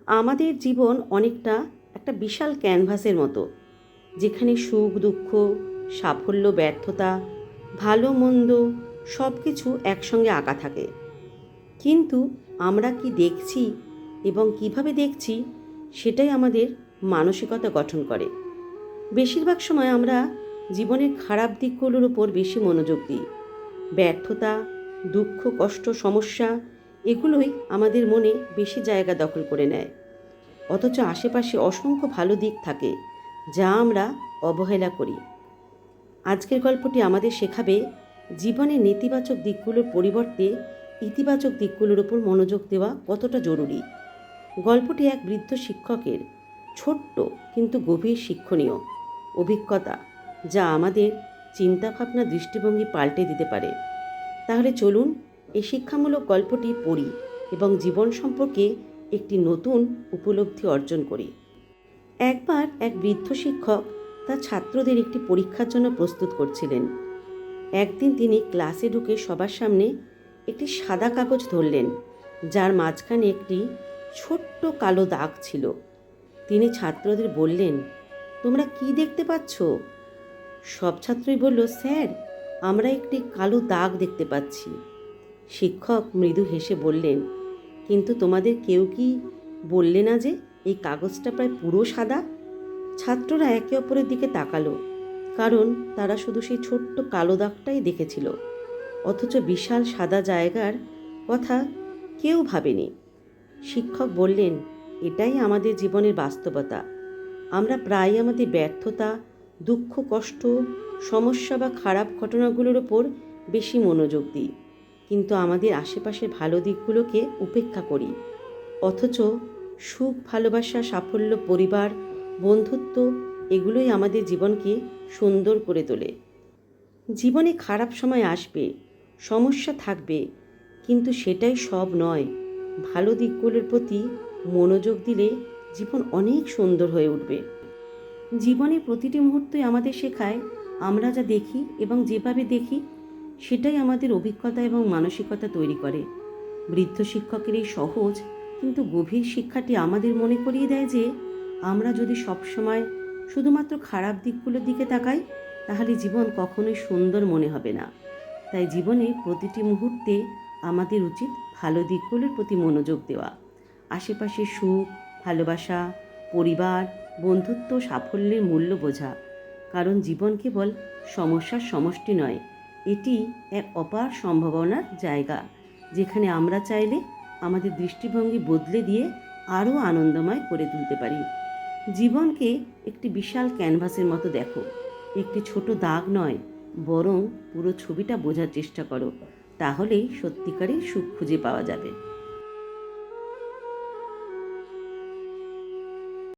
আমাদের জীবন অনেকটা একটা বিশাল ক্যানভাসের মতো, যেখানে সুখ দুঃখ, সাফল্য ব্যর্থতা, ভালো মন্দ সব কিছু একসঙ্গে আঁকা থাকে। কিন্তু আমরা কি দেখছি এবং কিভাবে দেখছি, সেটাই আমাদের মানসিকতা গঠন করে। বেশিরভাগ সময় আমরা জীবনের খারাপ দিকগুলোর উপর বেশি মনোযোগ দিই। ব্যর্থতা, দুঃখ, কষ্ট, সমস্যা এগুলোই আমাদের মনে বেশি জায়গা দখল করে নেয়। অথচ আশেপাশে অসংখ্য ভালো দিক থাকে, যা আমরা অবহেলা করি। আজকের গল্পটি আমাদের শেখাবে জীবনের নেতিবাচক দিকগুলোর পরিবর্তে ইতিবাচক দিকগুলোর উপর মনোযোগ দেওয়া কতটা জরুরি। গল্পটি এক বৃদ্ধ শিক্ষকের ছোট্ট কিন্তু গভীর শিক্ষণীয় অভিজ্ঞতা, যা আমাদের চিন্তাভাবনা, দৃষ্টিভঙ্গি পাল্টে দিতে পারে। তাহলে চলুন এই শিক্ষামূলক গল্পটি পড়ি এবং জীবন সম্পর্কে একটি নতুন উপলব্ধি অর্জন করি। একবার এক বৃদ্ধ শিক্ষক তার ছাত্রদের একটি পরীক্ষার জন্য প্রস্তুত করছিলেন। একদিন তিনি ক্লাসে ঢুকে সবার সামনে একটি সাদা কাগজ ধরলেন, যার মাঝখানে একটি ছোট্ট কালো দাগ ছিল। তিনি ছাত্রদের বললেন, তোমরা কি দেখতে পাচ্ছ? সব ছাত্রই বলল, স্যার, আমরা একটি কালো দাগ দেখতে পাচ্ছি। শিক্ষক মৃদু হেসে বললেন, কিন্তু তোমাদের কেউ কি বললে না যে এই কাগজটা প্রায় পুরো সাদা? ছাত্ররা একে অপরের দিকে তাকালো, কারণ তারা শুধু সেই ছোট্ট কালো দাগটাই দেখেছিল। অথচ বিশাল সাদা জায়গার কথা কেউ ভাবেনি। শিক্ষক বললেন, এটাই আমাদের জীবনের বাস্তবতা। আমরা প্রায় আমাদের ব্যর্থতা, দুঃখ, কষ্ট, সমস্যা বা খারাপ ঘটনাগুলোর ওপর বেশি মনোযোগ দিই, কিন্তু আমাদের আশেপাশের ভালো দিকগুলোকে উপেক্ষা করি। অথচ সুখ, ভালোবাসা, সাফল্য, পরিবার, বন্ধুত্ব এগুলোই আমাদের জীবনকে সুন্দর করে তোলে। জীবনে খারাপ সময় আসবে, সমস্যা থাকবে, কিন্তু সেটাই সব নয়। ভালো দিকগুলোর প্রতি মনোযোগ দিলে জীবন অনেক সুন্দর হয়ে উঠবে। জীবনের প্রতিটি মুহূর্তই আমাদের শেখায় আমরা যা দেখি এবং যেভাবে দেখি, সেটাই আমাদের অভিজ্ঞতা এবং মানসিকতা তৈরি করে। বৃদ্ধ শিক্ষকের এই সহজ কিন্তু গভীর শিক্ষাটি আমাদের মনে করিয়ে দেয় যে আমরা যদি সবসময় শুধুমাত্র খারাপ দিকগুলোর দিকে তাকাই, তাহলে জীবন কখনোই সুন্দর মনে হবে না। তাই জীবনে প্রতিটি মুহূর্তে আমাদের উচিত ভালো দিকগুলোর প্রতি মনোযোগ দেওয়া, আশেপাশে সুখ, ভালোবাসা, পরিবার, বন্ধুত্ব, সাফল্যের মূল্য বোঝা। কারণ জীবন কেবল সমস্যার সমষ্টি নয়, এটি এক অপার সম্ভাবনার জায়গা, যেখানে আমরা চাইলে আমাদের দৃষ্টিভঙ্গি বদলে দিয়ে আরও আনন্দময় করে তুলতে পারি। জীবনকে একটি বিশাল ক্যানভাসের মতো দেখো, একটি ছোট দাগ নয়, বরং পুরো ছবিটা বোঝার চেষ্টা করো। তাহলেই সত্যিকারের সুখ খুঁজে পাওয়া যাবে।